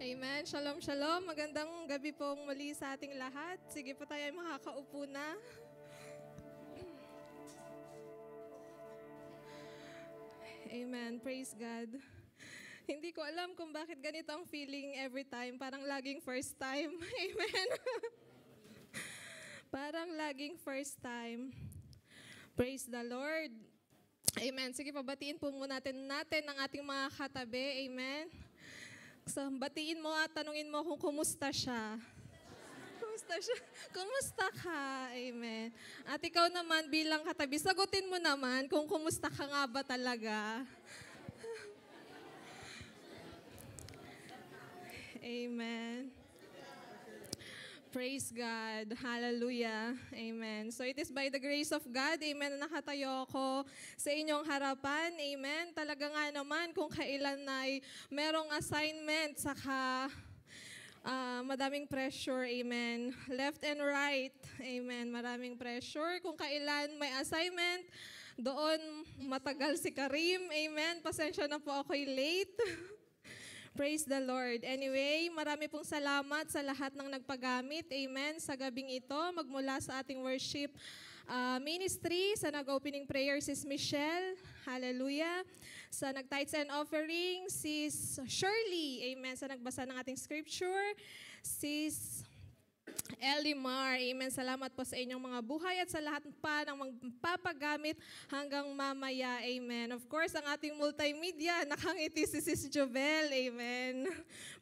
Amen. Shalom, shalom. Magandang gabi pong muli sa ating lahat. Sige po tayo ay makakaupo na. Amen. Praise God. Hindi ko alam kung bakit ganito ang feeling every time. Parang laging first time. Amen. Parang laging first time. Praise the Lord. Amen. Sige, pabatiin po muna natin ang ating mga katabi. Amen. So, batiin mo at tanungin mo kung kumusta siya. Kumusta siya? Kumusta ka? Amen. At ikaw naman bilang katabi, sagutin mo naman kung kumusta ka nga ba talaga. Amen. Praise God. Hallelujah. Amen. So it is by the grace of God, amen, na nakatayo ako sa inyong harapan. Amen. Talaga nga naman kung kailan ay merong assignment, saka madaming pressure. Amen. Left and right. Amen. Maraming pressure. Kung kailan may assignment, doon matagal si Karim. Amen. Pasensya na po ako'y late. Praise the Lord. Anyway, marami pong salamat sa lahat ng nagpagamit. Amen. Sa gabing ito, magmula sa ating worship ministry, sa nag-opening prayer, Sis Michelle. Hallelujah. Sa nag-tithes and offering, Sis Shirley. Amen. Sa nagbasa ng ating scripture, Sis Elimar. Amen. Salamat po sa inyong mga buhay at sa lahat pa ng magpapagamit hanggang mamaya. Amen. Of course, ang ating multimedia, nakangiti si Sis Jovel. Amen.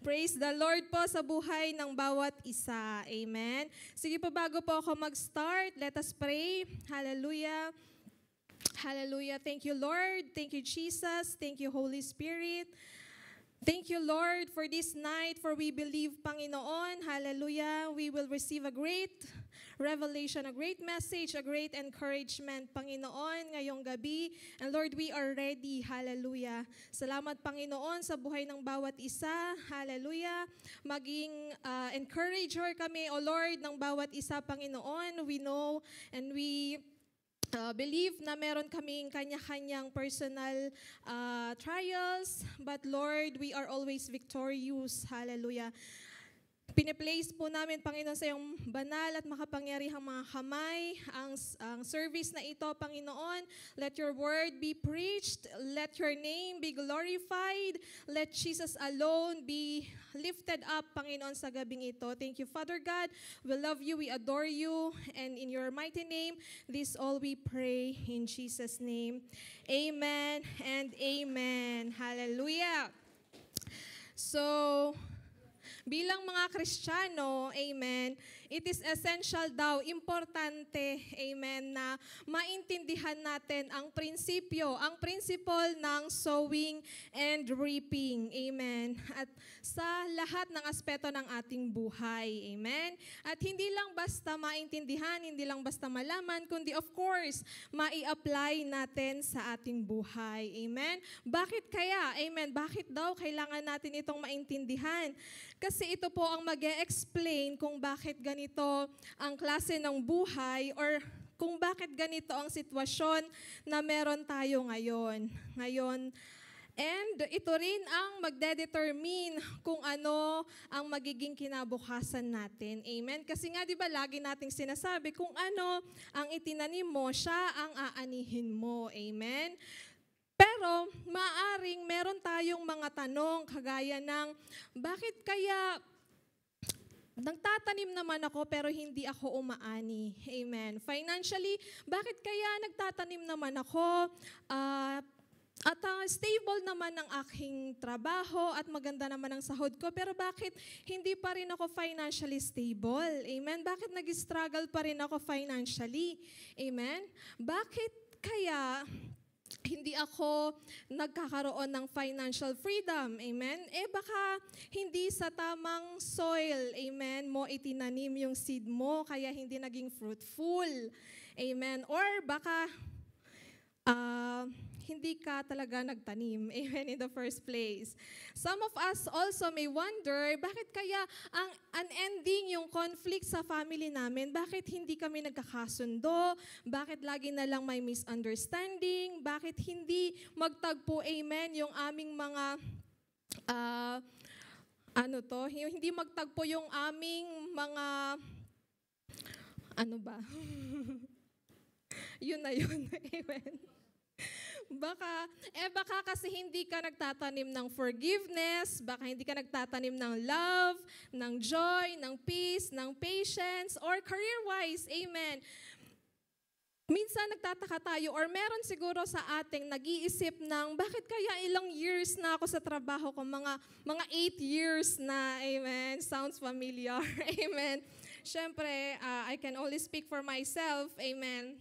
Praise the Lord po sa buhay ng bawat isa. Amen. Sige po, bago po ako mag-start, let us pray. Hallelujah. Hallelujah. Thank you, Lord. Thank you, Jesus. Thank you, Holy Spirit. Thank you, Lord, for this night, for we believe, Panginoon, hallelujah, we will receive a great revelation, a great message, a great encouragement, Panginoon, ngayong gabi. And Lord, we are ready, hallelujah. Salamat, Panginoon, sa buhay ng bawat isa, hallelujah. Maging encourager kami, O Lord, ng bawat isa, Panginoon. We know and we believe na meron kaming kanya-kanyang personal trials, but Lord, we are always victorious. Hallelujah. Piniplace po namin, Panginoon, sa iyong banal at makapangyarihang mga kamay ang service na ito, Panginoon. Let your word be preached. Let your name be glorified. Let Jesus alone be lifted up, Panginoon, sa gabing ito. Thank you, Father God. We love you. We adore you. And in your mighty name, this all we pray in Jesus' name. Amen and amen. Hallelujah. So, bilang mga Kristiyano, amen, it is essential daw, importante, amen, na maintindihan natin ang prinsipyo, ang principle ng sowing and reaping, amen, at sa lahat ng aspeto ng ating buhay, amen. At hindi lang basta maintindihan, hindi lang basta malaman, kundi of course, mai-apply natin sa ating buhay, amen. Bakit kaya, amen, bakit daw kailangan natin itong maintindihan? Kasi ito po ang mag-e-explain kung bakit ganito ang klase ng buhay or kung bakit ganito ang sitwasyon na meron tayo ngayon. And ito rin ang magde-determine kung ano ang magiging kinabukasan natin. Amen? Kasi nga, di ba, lagi nating sinasabi, kung ano ang itinanim mo, siya ang aanihin mo. Amen? Pero maaring meron tayong mga tanong kagaya ng, bakit kaya nagtatanim naman ako pero hindi ako umaani? Amen. Financially, bakit kaya nagtatanim naman ako at stable naman ang aking trabaho at maganda naman ang sahod ko, pero bakit hindi pa rin ako financially stable? Amen. Bakit nag-struggle pa rin ako financially? Amen. Bakit kaya hindi ako nagkakaroon ng financial freedom, amen? Baka hindi sa tamang soil, amen, mo itinanim yung seed mo, kaya hindi naging fruitful, amen? Or baka hindi ka talaga nagtanim, amen, in the first place. Some of us also may wonder, bakit kaya ang unending yung conflict sa family namin? Bakit hindi kami nagkakasundo? Bakit lagi na lang may misunderstanding? Bakit hindi magtagpo, amen, yung aming mga hindi magtagpo yung aming mga, ano ba? Yun na yun. Amen. Baka kasi hindi ka nagtatanim ng forgiveness, baka hindi ka nagtatanim ng love, ng joy, ng peace, ng patience, or career-wise. Amen. Minsan nagtataka tayo or meron siguro sa ating nag-iisip ng bakit kaya ilang years na ako sa trabaho ko, mga 8 years na, amen. Sounds familiar, amen. Siyempre, I can only speak for myself, amen.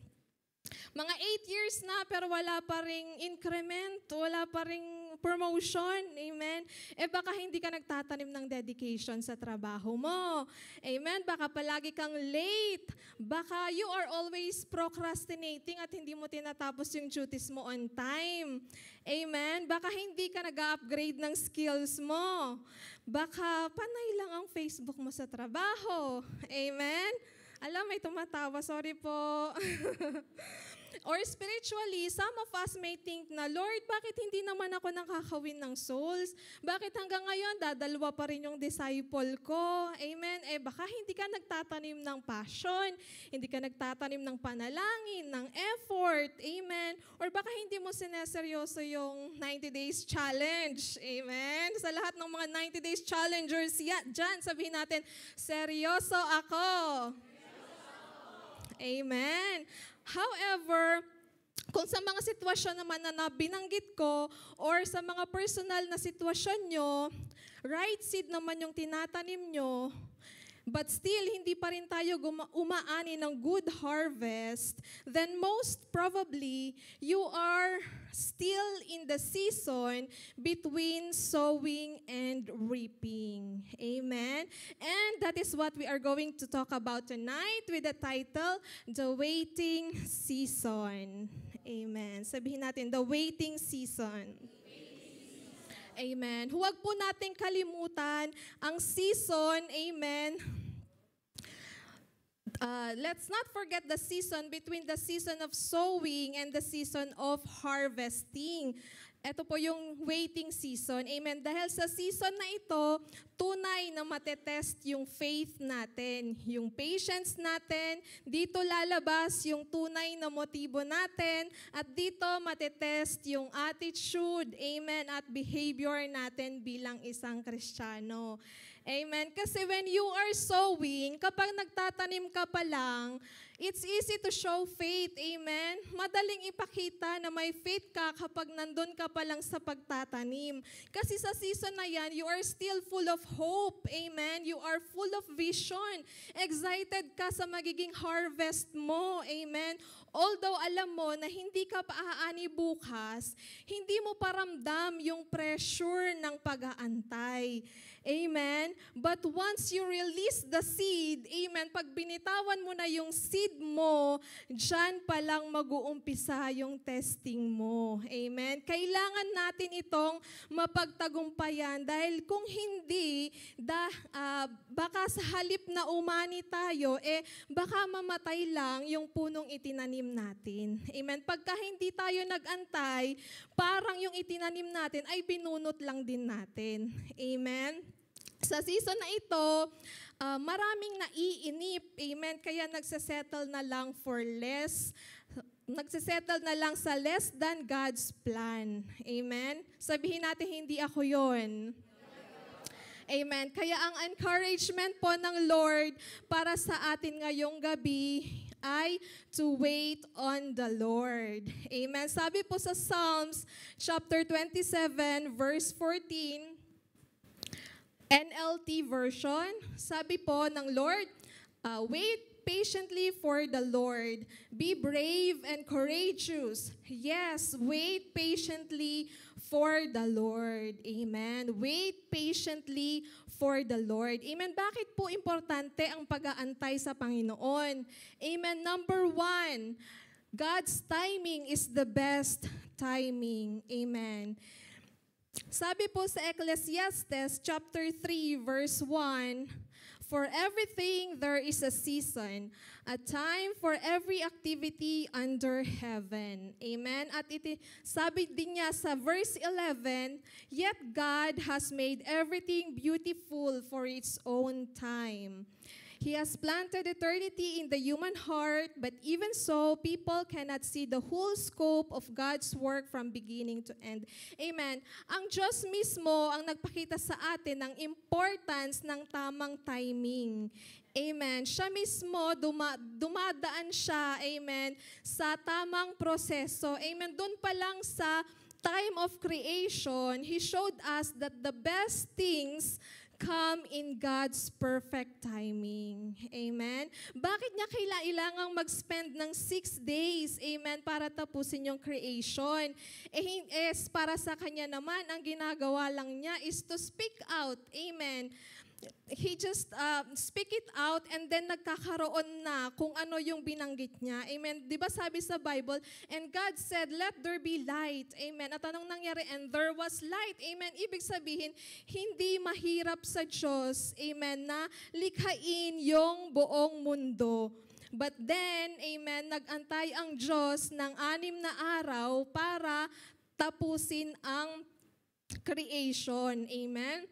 Mga 8 years na pero wala pa ring increment, wala pa ring promotion, amen. Baka hindi ka nagtatanim ng dedication sa trabaho mo, amen. Baka palagi kang late, baka you are always procrastinating at hindi mo tinatapos yung duties mo on time, amen. Baka hindi ka nag-upgrade ng skills mo, baka panay lang ang Facebook mo sa trabaho, amen. Alam, may tumatawa, sorry po. Or spiritually, some of us may think na, Lord, bakit hindi naman ako nakakawin ng souls? Bakit hanggang ngayon, dadalwa pa rin yung disciple ko? Amen? Baka hindi ka nagtatanim ng passion, hindi ka nagtatanim ng panalangin, ng effort. Amen? Or baka hindi mo sineseryoso yung 90 days challenge. Amen? Sa lahat ng mga 90 days challengers, dyan, sabihin natin, seryoso ako. Amen. However, kung sa mga sitwasyon naman na binanggit ko or sa mga personal na sitwasyon nyo, right seed naman yung tinatanim nyo, but still hindi pa rin tayo umaani ng good harvest, then most probably you are still in the season between sowing and reaping. Amen? And that is what we are going to talk about tonight with the title, The Waiting Season. Amen. Sabihin natin, The Waiting Season. Amen. Huwag po nating kalimutan ang season, amen. Let's not forget the season between the season of sowing and the season of harvesting. Ito po yung waiting season. Amen. Dahil sa season na ito, tunay na matetest yung faith natin, yung patience natin. Dito lalabas yung tunay na motibo natin. At dito matetest yung attitude, amen, at behavior natin bilang isang Kristiyano. Amen. Kasi when you are sowing, kapag nagtatanim ka pa lang, it's easy to show faith. Amen. Madaling ipakita na may faith ka kapag nandun ka pa lang sa pagtatanim. Kasi sa season na yan, you are still full of hope. Amen. You are full of vision. Excited ka sa magiging harvest mo. Amen. Although alam mo na hindi ka pa aani bukas, hindi mo paramdam yung pressure ng pag-aantay. Amen? But once you release the seed, amen, pag binitawan mo na yung seed mo, dyan pa lang mag-uumpisa yung testing mo. Amen? Kailangan natin itong mapagtagumpayan dahil kung hindi, baka sa halip na umani tayo, baka mamatay lang yung punong itinanim natin. Amen? Pagka hindi tayo nag-antay, parang yung itinanim natin ay binunot lang din natin. Amen? Sa season na ito, maraming naiinip, amen, kaya nagsasettle na lang for less, nagsasettle na lang sa less than God's plan. Amen? Sabihin natin, hindi ako yon. Amen. Kaya ang encouragement po ng Lord para sa atin ngayong gabi ay to wait on the Lord. Amen. Sabi po sa Psalms chapter 27 verse 14, NLT version, sabi po ng Lord, wait patiently for the Lord. Be brave and courageous. Yes, wait patiently for the Lord. Amen. Wait patiently for the Lord. Amen. Bakit po importante ang pag-aantay sa Panginoon? Amen. Number 1, God's timing is the best timing. Amen. Sabi po sa Ecclesiastes chapter 3 verse 1, For everything there is a season, a time for every activity under heaven. Amen? At sabi din niya sa verse 11, yet God has made everything beautiful for its own time. He has planted eternity in the human heart, but even so, people cannot see the whole scope of God's work from beginning to end. Amen. Ang Diyos mismo ang nagpakita sa atin ng importance ng tamang timing. Amen. Siya mismo, dumadaan siya, amen, sa tamang proseso. Amen. Doon pa lang sa time of creation, He showed us that the best things come in God's perfect timing. Amen? Bakit niya kailangang mag-spend ng 6 days, amen, para tapusin yung creation? Para sa Kanya naman, ang ginagawa lang niya is to speak out. Amen? He just speak it out and then nagkakaroon na kung ano yung binanggit niya. Amen. 'Di ba sabi sa Bible, and God said, let there be light. Amen. At anong nangyari? And there was light. Amen. Ibig sabihin, hindi mahirap sa Diyos, amen, na likhain yung buong mundo. But then, amen, nag-antay ang Diyos ng 6 na araw para tapusin ang creation. Amen.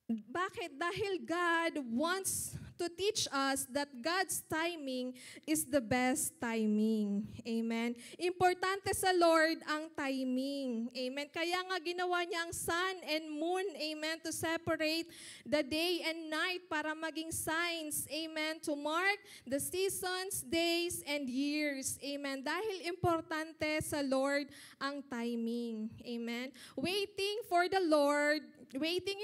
Bakit? Dahil God wants to teach us that God's timing is the best timing. Amen? Importante sa Lord ang timing. Amen? Kaya nga ginawa niya ang sun and moon, amen, to separate the day and night para maging signs, amen, to mark the seasons, days, and years. Amen? Dahil importante sa Lord ang timing. Amen? Waiting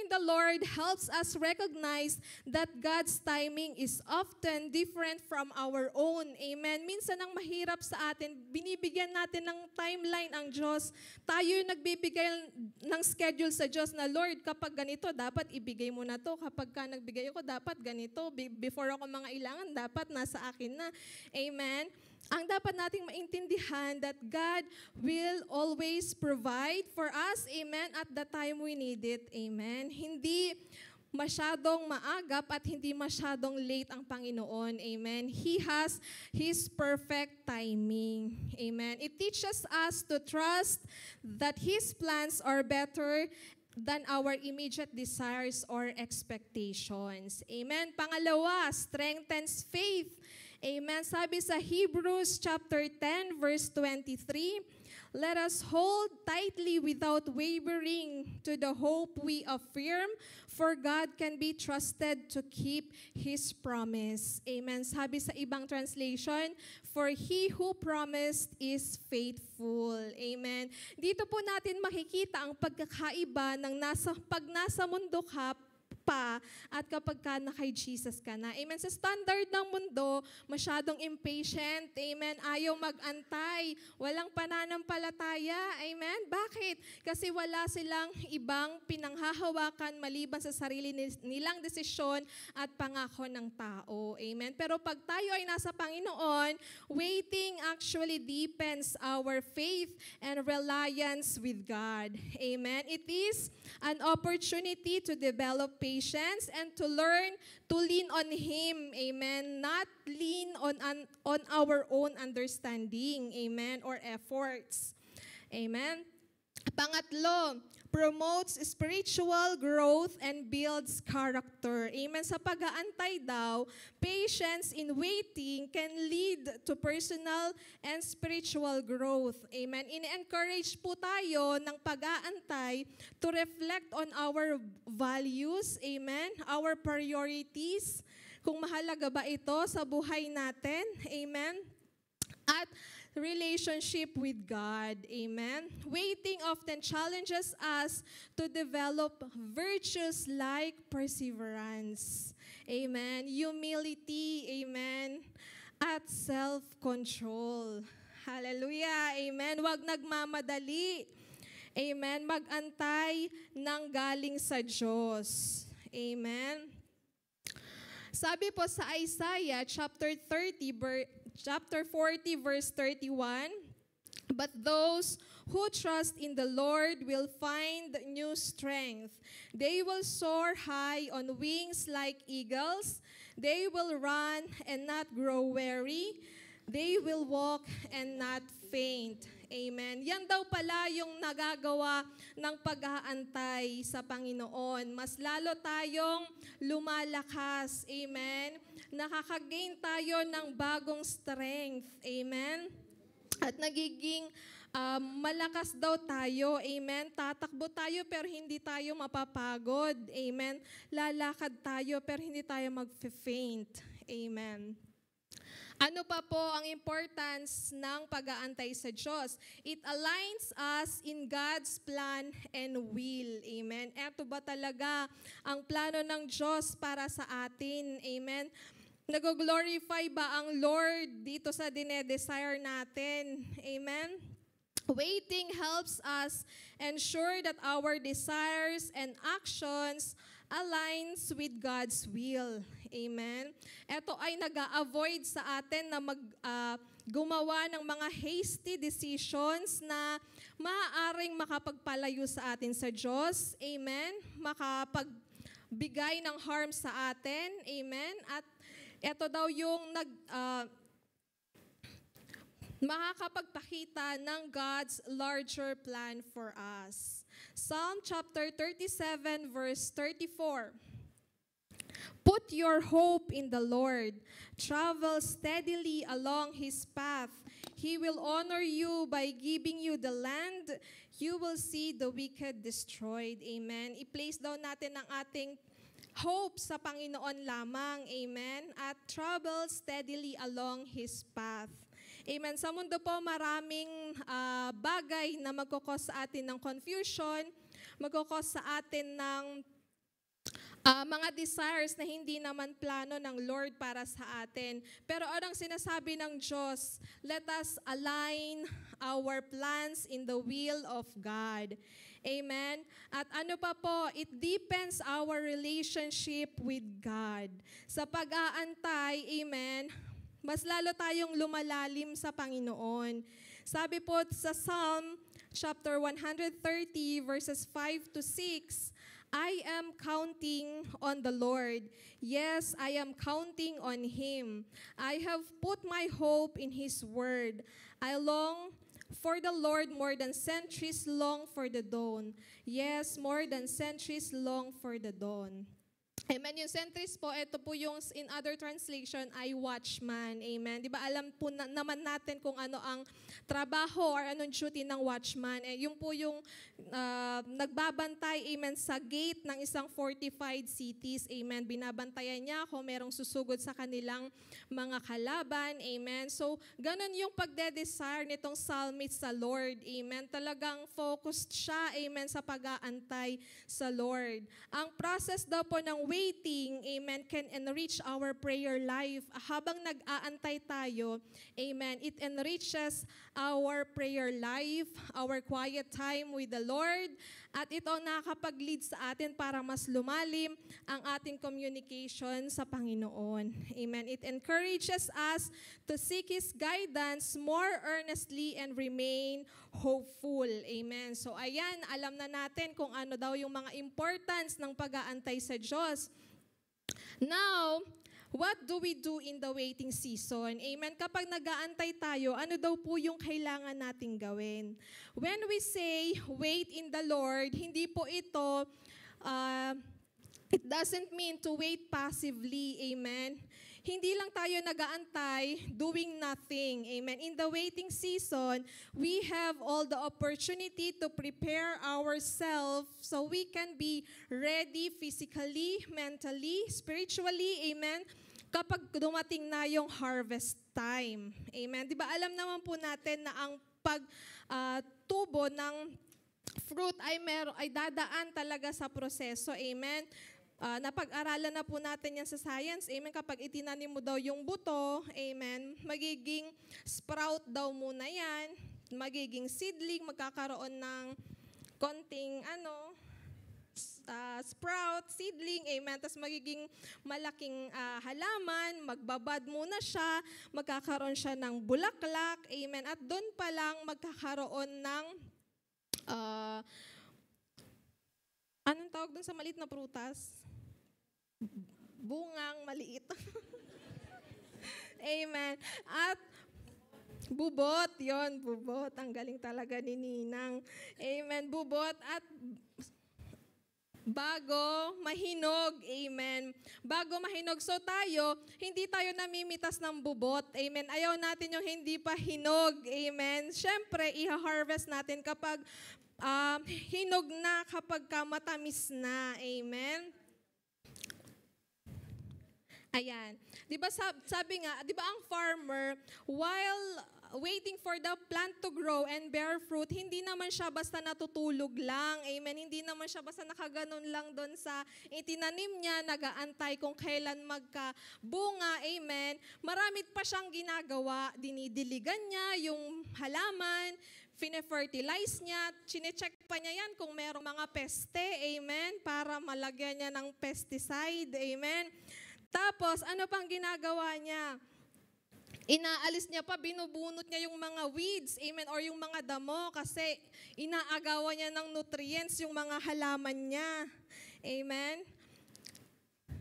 in the Lord helps us recognize that God's timing is often different from our own. Amen. Minsan ang mahirap sa atin, binibigyan natin ng timeline ang Diyos. Tayo yung nagbibigay ng schedule sa Diyos na, Lord, kapag ganito, dapat ibigay mo na to. Kapag ka nagbigay ako, dapat ganito. Before ako mga ilangan, dapat nasa akin na. Amen. Ang dapat nating maintindihan that God will always provide for us, amen, at the time we need it, amen. Hindi masyadong maagap at hindi masyadong late ang Panginoon, amen. He has His perfect timing, amen. It teaches us to trust that His plans are better than our immediate desires or expectations, amen. Pangalawa, strengthens faith. Amen. Sabi sa Hebrews chapter 10 verse 23, let us hold tightly without wavering to the hope we affirm, for God can be trusted to keep His promise. Amen. Sabi sa ibang translation, for He who promised is faithful. Amen. Dito po natin makikita ang pagkakaiba ng pag nasa mundo ka pa at kapag ka na kay Jesus ka na. Amen. Sa standard ng mundo, masyadong impatient. Amen. Ayaw mag-antay. Walang pananampalataya. Amen. Bakit? Kasi wala silang ibang pinanghahawakan maliban sa sarili nilang desisyon at pangako ng tao. Amen. Pero pag tayo ay nasa Panginoon, waiting actually deepens our faith and reliance with God. Amen. It is an opportunity to develop patience and to learn to lean on Him, amen, not lean on our own understanding, amen, or efforts, amen. Pangatlo, promotes spiritual growth and builds character. Amen. Sa pag-aantay daw, patience in waiting can lead to personal and spiritual growth. Amen. In-encourage po tayo ng pag-aantay to reflect on our values, amen, our priorities, kung mahalaga ba ito sa buhay natin, amen, at relationship with God. Amen. Waiting often challenges us to develop virtues like perseverance. Amen. Humility. Amen. At self-control. Hallelujah. Amen. Huwag nagmamadali. Amen. Mag-antay ng galing sa Diyos. Amen. Sabi po sa Isaiah chapter 40 verse 31, but those who trust in the Lord will find new strength. They will soar high on wings like eagles. They will run and not grow weary. They will walk and not faint. Amen. Yan daw pala yung nagagawa ng pag-aantay sa Panginoon. Mas lalo tayong lumalakas. Amen. Nakakagain tayo ng bagong strength. Amen. At nagiging malakas daw tayo. Amen. Tatakbo tayo pero hindi tayo mapapagod. Amen. Lalakad tayo pero hindi tayo mag-faint. Amen. Ano pa po ang importance ng pag-aantay sa Diyos? It aligns us in God's plan and will. Amen. Ito ba talaga ang plano ng Diyos para sa atin? Amen. Nag-glorify ba ang Lord dito sa dinedesire natin? Amen. Waiting helps us ensure that our desires and actions aligns with God's will. Amen. Ito ay nag-a-avoid sa atin na gumawa ng mga hasty decisions na maaaring makapagpalayo sa atin sa Diyos. Amen. Makapagbigay ng harm sa atin. Amen. At ito daw yung makakapagpakita ng God's larger plan for us. Psalm chapter 37 verse 34. Put your hope in the Lord. Travel steadily along His path. He will honor you by giving you the land. You will see the wicked destroyed. Amen. I-place daw natin ang ating hope sa Panginoon lamang. Amen. At travel steadily along His path. Amen. Sa mundo po, maraming bagay na magkukos sa atin ng confusion, magkukos sa atin ng mga desires na hindi naman plano ng Lord para sa atin. Pero anong sinasabi ng Diyos? Let us align our plans in the will of God. Amen? At ano pa po, it deepens our relationship with God. Sa pag-aantay, amen, mas lalo tayong lumalalim sa Panginoon. Sabi po sa Psalm chapter 130 verses 5 to 6, I am counting on the Lord. Yes, I am counting on Him. I have put my hope in His word. I long for the Lord more than centuries long for the dawn. Yes, more than centuries long for the dawn. Amen. Yung centuries po, ito po yung in other translation ay watchman. Amen. Di ba alam po naman natin kung ano ang trabaho or anong duty ng watchman. Yung po yung nagbabantay, amen, sa gate ng isang fortified cities. Amen. Binabantayan niya kung merong susugod sa kanilang mga kalaban. Amen. So, ganun yung pagde-desire nitong psalmist sa Lord. Amen. Talagang focused siya, amen, sa pag-aantay sa Lord. Ang process daw po ng waiting, amen, can enrich our prayer life. Habang nag-aantay tayo, amen, it enriches our prayer life, our quiet time with the Lord, at ito ang nakakapag-lead sa atin para mas lumalim ang ating communication sa Panginoon. Amen. It encourages us to seek His guidance more earnestly and remain hopeful. Amen. So ayan, alam na natin kung ano daw yung mga importance ng pag-aantay sa Diyos. Now, what do we do in the waiting season? Amen. Kapag nag-aantay tayo, ano daw po yung kailangan nating gawin? When we say, wait in the Lord, hindi po ito, it doesn't mean to wait passively. Amen. Hindi lang tayo nag-aantay, doing nothing. Amen. In the waiting season, we have all the opportunity to prepare ourselves so we can be ready physically, mentally, spiritually. Amen. Kapag dumating na yung harvest time. Amen. Di ba alam naman po natin na ang pagtubo ng fruit ay dadaan talaga sa proseso. Amen. Napag-aralan na po natin yan sa science. Amen. Kapag itinanim mo daw yung buto, amen, magiging sprout daw muna yan. Magiging seedling, magkakaroon ng konting sprout, seedling, amen. Tapos magiging malaking halaman, magbabad muna siya, magkakaroon siya ng bulaklak, amen. At doon pa lang magkakaroon ng tawag dun sa maliit na prutas? Bungang maliit. Amen. At bubot, yon bubot. Ang galing talaga ni Ninang. Amen. Bubot at bago mahinog. Amen. Bago mahinog. So tayo, hindi tayo namimitas ng bubot. Amen. Ayaw natin yung hindi pa hinog. Amen. Siyempre, i-harvest natin kapag hinog na, kapag matamis na. Amen. Ayan. 'Di ba sabi nga, 'di ba ang farmer while waiting for the plant to grow and bear fruit, hindi naman siya basta natutulog lang. Amen. Hindi naman siya basta nakaganon lang doon sa itinanim niya, nagaantay kung kailan magkabunga. Amen. Marami pa siyang ginagawa. Dinidiligan niya yung halaman, fine-fertilize niya, chine-check pa niya yan kung merong mga peste. Amen. Para malagyan niya ng pesticide. Amen. Tapos, ano pang ginagawa niya? Inaalis niya pa, binubunot niya yung mga weeds, amen, or yung mga damo kasi inaagawan niya ng nutrients yung mga halaman niya. Amen.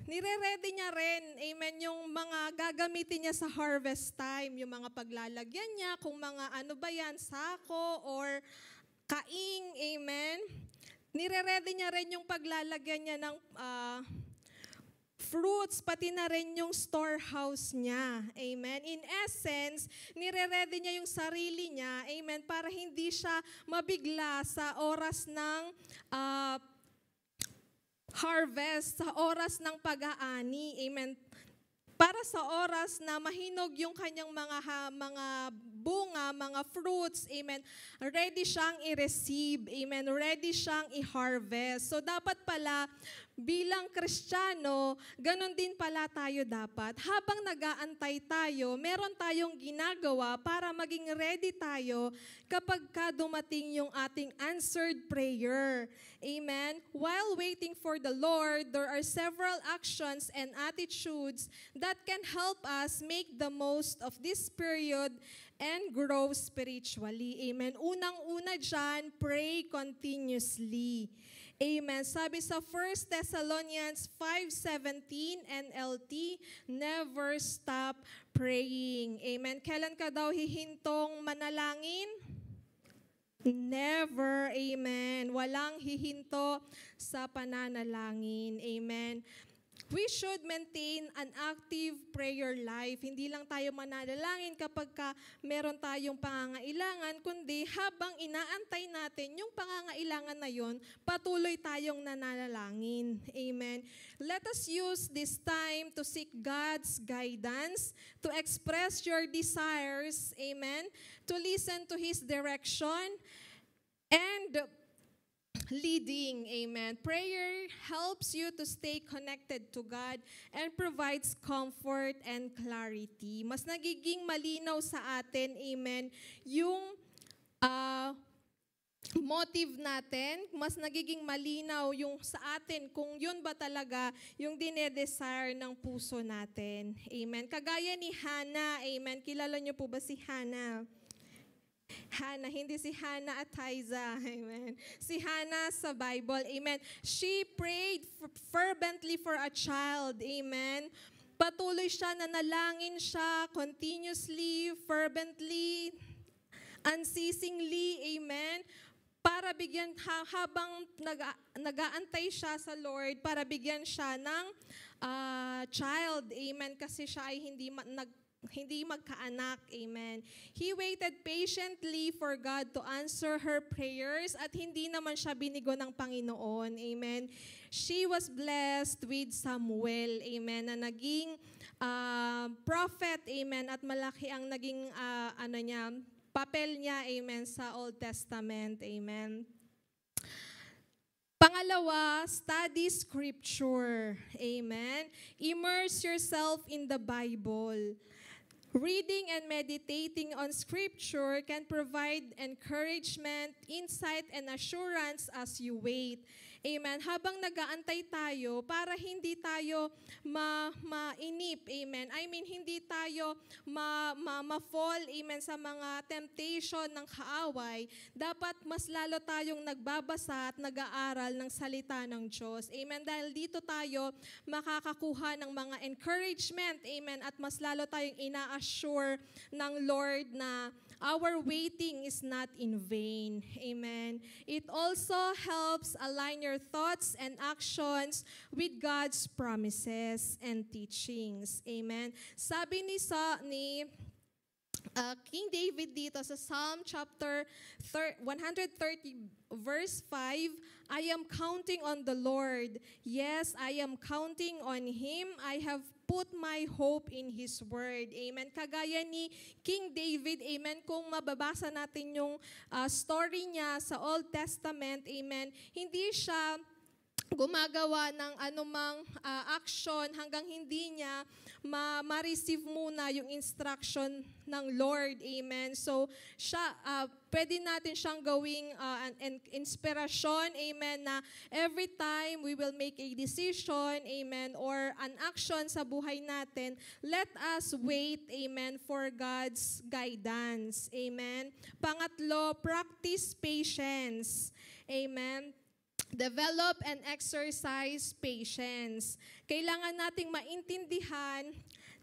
Nire-ready niya rin, amen, yung mga gagamitin niya sa harvest time, yung mga paglalagyan niya, kung mga ano ba yan, sako or kaing, amen. Nire-ready niya rin yung paglalagyan niya ng fruits, pati na rin yung storehouse niya. Amen. In essence, nire-ready niya yung sarili niya, amen, para hindi siya mabigla sa oras ng harvest, sa oras ng pag-aani. Amen. Para sa oras na mahinog yung kanyang mga bunga, mga fruits, amen, ready siyang i-receive, amen, ready siyang i-harvest. So dapat pala, bilang Kristiyano, ganun din pala tayo dapat. Habang nag-aantay tayo, meron tayong ginagawa para maging ready tayo kapag dumating yung ating answered prayer. Amen? While waiting for the Lord, there are several actions and attitudes that can help us make the most of this period and grow spiritually. Amen? Unang-una dyan, pray continuously. Amen. Sabi sa 1 Thessalonians 5:17 NLT, never stop praying. Amen. Kailan ka daw hihintong manalangin? Never. Amen. Walang hihinto sa pananalangin. Amen. We should maintain an active prayer life. Hindi lang tayo mananalangin kapag meron tayong pangangailangan, kundi habang inaantay natin yung pangangailangan na yon, patuloy tayong nananalangin. Amen. Let us use this time to seek God's guidance, to express your desires, amen, to listen to His direction, and leading, amen. Prayer helps you to stay connected to God and provides comfort and clarity. Mas nagiging malinaw sa atin, amen, yung motive natin, mas nagiging malinaw yung sa atin kung yun ba talaga yung dinedesire ng puso natin. Amen. Kagaya ni Hannah, amen. Kilala niyo po ba si Hannah? Hannah, hindi si Hannah at Tiza, amen. Si Hannah sa Bible, amen. She prayed fervently for a child, amen. Patuloy siya, nanalangin siya, continuously, fervently, unceasingly, amen. Para bigyan, habang nag-aantay siya sa Lord, para bigyan siya ng child, amen. Kasi siya ay hindi magkaanak, amen. He waited patiently for God to answer her prayers at hindi naman siya binigo ng Panginoon, amen. She was blessed with Samuel, amen, na naging prophet, amen, at malaki ang naging papel niya, amen, sa Old Testament, amen. Pangalawa, study scripture, amen. Immerse yourself in the Bible. Reading and meditating on Scripture can provide encouragement, insight, and assurance as you wait. Amen. Habang nag-aantay tayo, para hindi tayo mainip. Amen. I mean, hindi tayo ma-fall, amen, sa mga temptation ng kaaway. Dapat mas lalo tayong nagbabasa at nag-aaral ng salita ng Diyos. Amen. Dahil dito tayo makakakuha ng mga encouragement. Amen. At mas lalo tayong ina-assure ng Lord na our waiting is not in vain. Amen. It also helps align your thoughts and actions with God's promises and teachings. Amen. Sabi ni King David dito sa Psalm chapter 130 verse 5, I am counting on the Lord. Yes, I am counting on Him. I have put my hope in His Word. Amen. Kagaya ni King David, amen, kung mababasa natin yung story niya sa Old Testament, amen, hindi siya gumagawa ng anumang action hanggang hindi niya ma-receive muna yung instruction ng Lord. Amen. So, pwede natin siyang gawing an inspirasyon. Amen. Na every time we will make a decision, amen, or an action sa buhay natin, let us wait, amen, for God's guidance. Amen. Pangatlo, practice patience. Amen. Develop and exercise patience. Kailangan nating maintindihan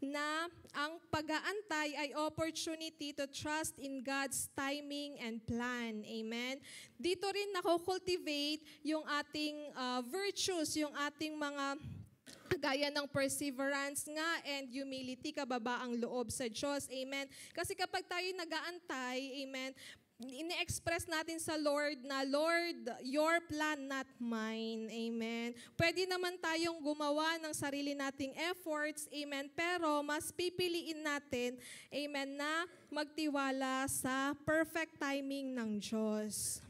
na ang pag-aantay ay opportunity to trust in God's timing and plan. Amen? Dito rin nako-cultivate yung ating virtues, yung ating mga gaya ng perseverance nga and humility, kababaang loob sa Diyos. Amen? Kasi kapag tayo nag-aantay, amen, ini-express natin sa Lord na, Lord, your plan, not mine. Amen. Pwede naman tayong gumawa ng sarili nating efforts. Amen. Pero mas pipiliin natin, amen, na magtiwala sa perfect timing ng Diyos.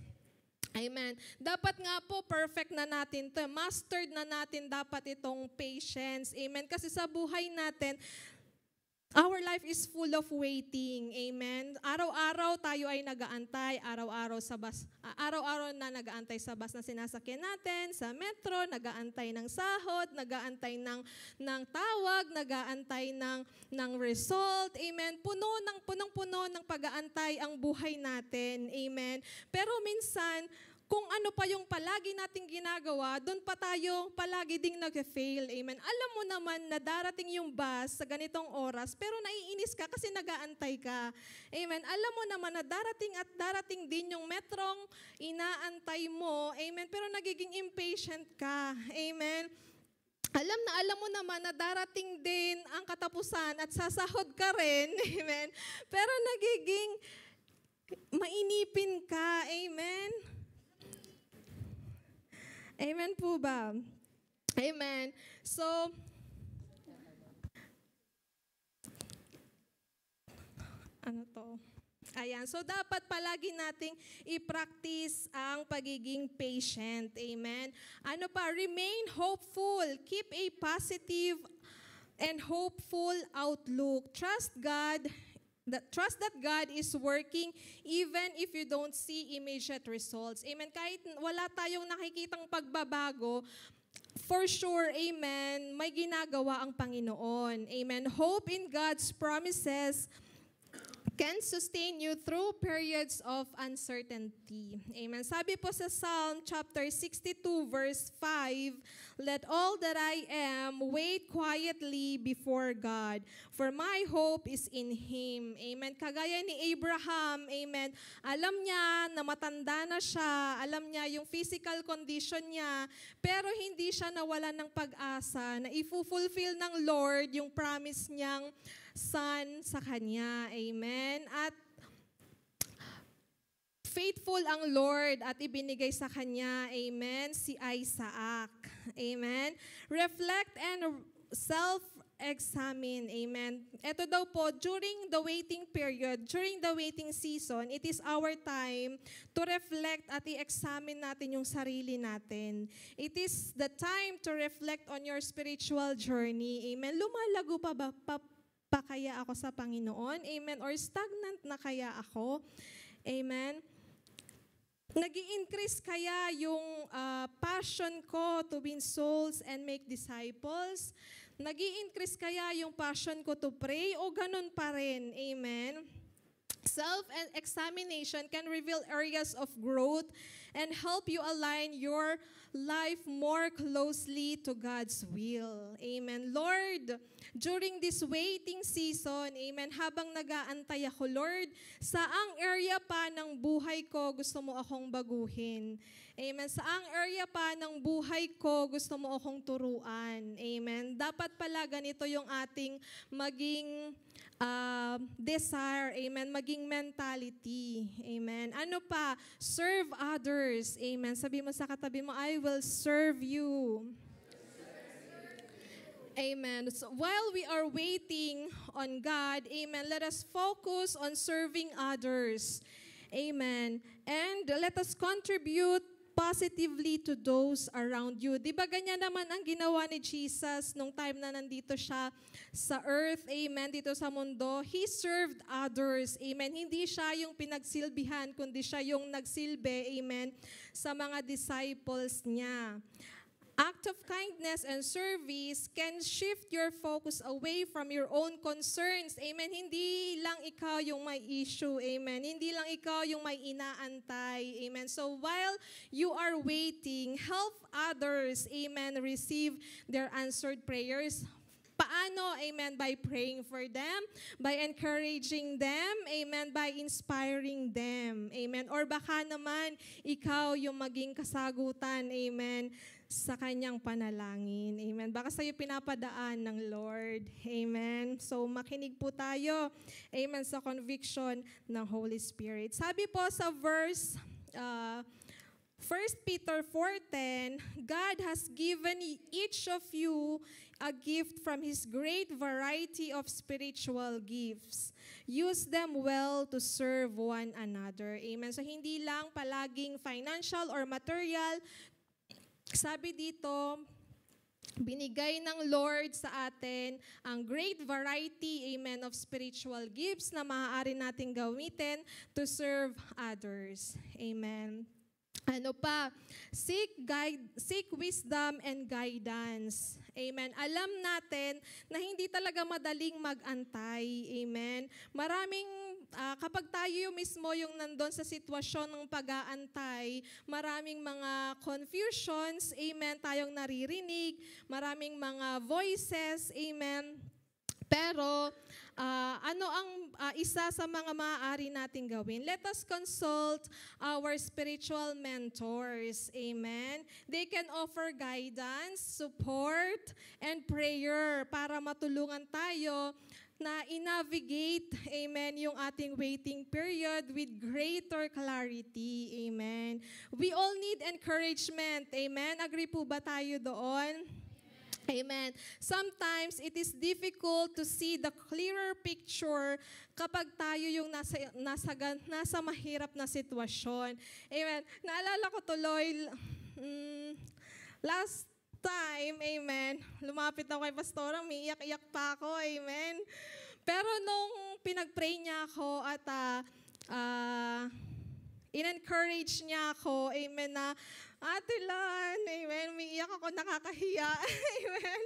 Amen. Dapat nga po perfect na natin to. Mastered na natin dapat itong patience. Amen. Kasi sa buhay natin, our life is full of waiting. Amen. Araw-araw tayo ay nag-aantay, araw-araw na nag-aantay sa bus na sinasakyan natin, sa metro, nag-aantay ng sahod, nag-aantay ng tawag, nag-aantay ng result. Amen. Punong-puno ng pag-aantay ang buhay natin. Amen. Pero minsan, kung ano pa yung palagi nating ginagawa, doon pa tayo palagi ding nag-fail. Amen. Alam mo naman na darating yung bus sa ganitong oras, pero naiinis ka kasi nag-aantay ka. Amen. Alam mo naman na darating din yung metrong inaantay mo. Amen. Pero nagiging impatient ka. Amen. Alam mo naman na darating din ang katapusan at sasahod ka rin. Amen. Pero nagiging mainipin ka. Amen. Amen po ba? Amen. So, ano to? Ayan. So, dapat palagi nating i-practice ang pagiging patient. Amen. Ano pa? Remain hopeful. Keep a positive and hopeful outlook. Trust that God is working even if you don't see immediate results. Amen. Kahit wala tayong nakikitang pagbabago, for sure, amen, may ginagawa ang Panginoon. Amen. Hope in God's promises can sustain you through periods of uncertainty. Amen. Sabi po sa Psalm chapter 62 verse 5, let all that I am wait quietly before God, for my hope is in Him. Amen. Kagaya ni Abraham, amen, alam niya na matanda na siya, alam niya yung physical condition niya, pero hindi siya nawala ng pag-asa na i-fulfill ng Lord yung promise niyang son sa kanya. Amen. At faithful ang Lord at ibinigay sa kanya, amen, si Isaac. Amen. Reflect and self-examine. Amen. Ito daw po, during the waiting period, during the waiting season, it is our time to reflect at i-examine natin yung sarili natin. It is the time to reflect on your spiritual journey. Amen. Lumalago pa kaya ako sa Panginoon? Amen. Or stagnant na kaya ako? Amen. Nag-i-increase kaya yung passion ko to win souls and make disciples? Nag-i-increase kaya yung passion ko to pray? O ganun pa rin? Amen. Self-examination can reveal areas of growth and help you align your life more closely to God's will. Amen. Lord, during this waiting season, amen, habang nag-aantay ako, Lord, saang area pa ng buhay ko gusto mo akong baguhin? Amen. Saang area pa ng buhay ko gusto mo akong turuan? Amen. Dapat pala ganito yung ating maging desire, amen, maging mentality, amen. Ano pa? Serve others, amen. Sabi mo sa katabi mo, I will serve you. Amen. So while we are waiting on God, amen, let us focus on serving others. Amen. And let us contribute positively to those around you. Di ba ganyan naman ang ginawa ni Jesus nung time na nandito siya sa earth, amen, dito sa mundo? He served others, amen. Hindi siya yung pinagsilbihan, kundi siya yung nagsilbi, amen, sa mga disciples niya. Act of kindness and service can shift your focus away from your own concerns. Amen. Hindi lang ikaw yung may issue. Amen. Hindi lang ikaw yung may inaantay. Amen. So while you are waiting, help others, amen, receive their answered prayers. Paano? Amen. By praying for them, by encouraging them, amen, by inspiring them. Amen. Or baka naman, ikaw yung maging kasagutan, amen, sa kanyang panalangin. Amen. Baka sa'yo pinapadaan ng Lord. Amen. So makinig po tayo, amen, sa conviction ng Holy Spirit. Sabi po sa verse 1 Peter 4:10, God has given each of you a gift from His great variety of spiritual gifts. Use them well to serve one another. Amen. So hindi lang palaging financial or material. Sabi dito, binigay ng Lord sa atin ang great variety, amen, of spiritual gifts na maaari nating gamitin to serve others. Amen. Ano pa? Seek wisdom and guidance. Amen. Alam natin na hindi talaga madaling mag-antay. Amen. Kapag tayo mismo yung nandun sa sitwasyon ng pag-aantay, maraming mga confusions, amen, tayong naririnig, maraming mga voices, amen. Pero, ano ang isa sa mga maaari nating gawin? Let us consult our spiritual mentors. Amen. They can offer guidance, support, and prayer para matulungan tayo na i-navigate, amen, yung ating waiting period with greater clarity. Amen. We all need encouragement. Amen. Agree po ba tayo doon? Amen. Sometimes it is difficult to see the clearer picture kapag tayo yung nasa mahirap na sitwasyon. Amen. Naalala ko tuloy, last time, amen, lumapit ako kay pastorang, may iyak-iyak pa ako, amen. Pero nung pinag-pray niya ako at in-encourage niya ako, amen, na Ate Lan, amen, umiiyak ako, nakakahiya, amen.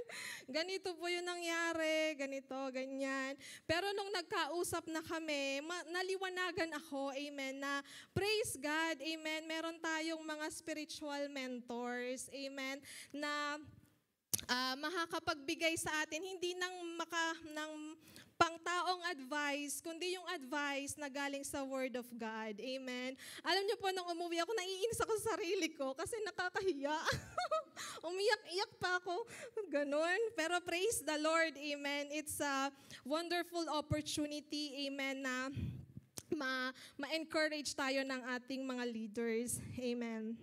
Ganito po yung nangyari, ganito, ganyan. Pero nung nagkausap na kami, naliwanagan ako, amen, na praise God, amen, meron tayong mga spiritual mentors, amen, na makakapagbigay sa atin, hindi ng pangtaong advice, kundi yung advice na galing sa Word of God. Amen. Alam niyo po, nung umuwi ako, naiinis ako sa sarili ko kasi nakakahiya. Umiyak-iyak pa ako. Ganon. Pero praise the Lord. Amen. It's a wonderful opportunity. Amen. Na ma-encourage tayo ng ating mga leaders. Amen.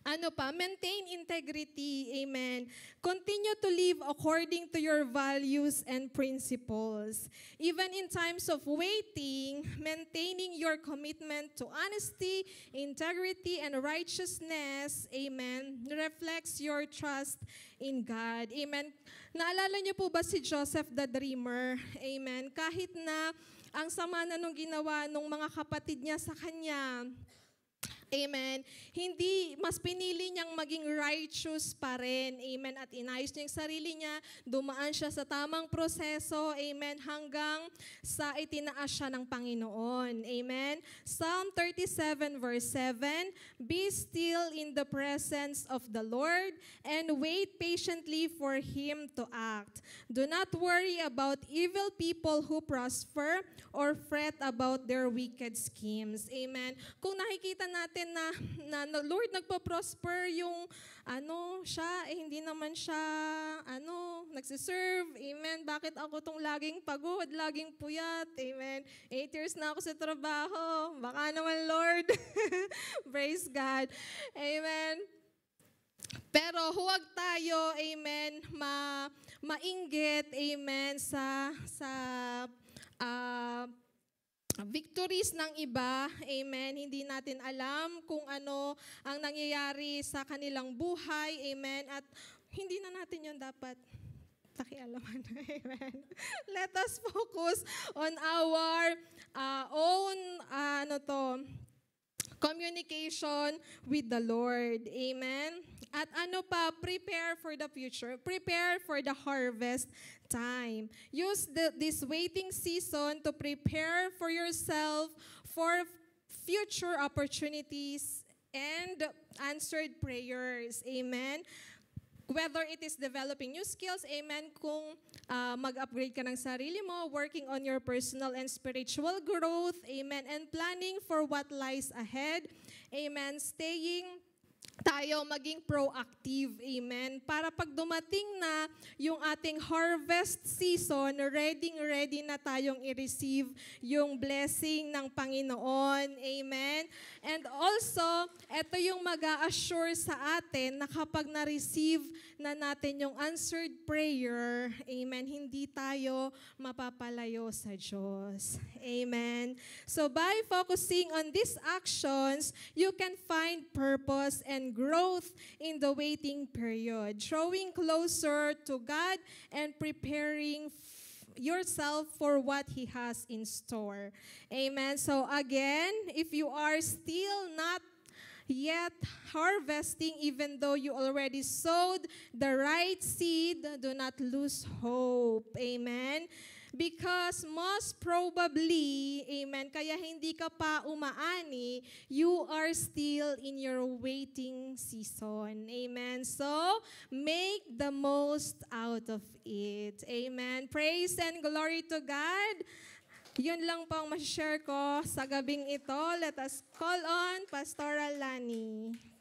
Maintain integrity. Amen. Continue to live according to your values and principles. Even in times of waiting, maintaining your commitment to honesty, integrity, and righteousness, amen, reflects your trust in God. Amen. Naalala niyo po ba si Joseph the Dreamer? Amen. Kahit na ang sama na nung ginawa nung mga kapatid niya sa kanya, amen, hindi, mas pinili niyang maging righteous pa rin. Amen. At inayos niya yung sarili niya. Dumaan siya sa tamang proseso. Amen. Hanggang sa itinaas siya ng Panginoon. Amen. Psalm 37 verse 7, "Be still in the presence of the Lord and wait patiently for Him to act. Do not worry about evil people who prosper or fret about their wicked schemes." Amen. Kung nakikita natin na Lord, nagpa-prosper yung siya, hindi naman siya nagsiserve. Amen. Bakit ako tong laging pagod, laging puyat? Amen. 8 years na ako sa trabaho. Baka naman, Lord. Praise God. Amen. Pero huwag tayo, amen, mainggit, amen, sa victories ng iba, amen. Hindi natin alam kung ano ang nangyayari sa kanilang buhay, amen. At hindi na natin yun dapat pakialaman, amen. Let us focus on our own, communication with the Lord, amen. At prepare for the future, prepare for the harvest time. Use this waiting season to prepare for yourself for future opportunities and answered prayers. Amen. Whether it is developing new skills, amen, kung mag-upgrade ka ng sarili mo, working on your personal and spiritual growth, amen, and planning for what lies ahead, amen, maging proactive, amen, para pag dumating na yung ating harvest season, ready na tayong i-receive yung blessing ng Panginoon, amen. And also, ito yung mag-a-assure sa atin na kapag na-receive na natin yung answered prayer, amen, hindi tayo mapapalayo sa Diyos, amen. So by focusing on these actions, you can find purpose and growth in the waiting period, drawing closer to God and preparing yourself for what He has in store. Amen. So again, if you are still not yet harvesting, even though you already sowed the right seed, do not lose hope. Amen. Because most probably, amen, kaya hindi ka pa umaani, you are still in your waiting season. Amen. So, make the most out of it. Amen. Praise and glory to God. Yun lang po ang share ko sa gabing ito. Let us call on Pastoral Lani.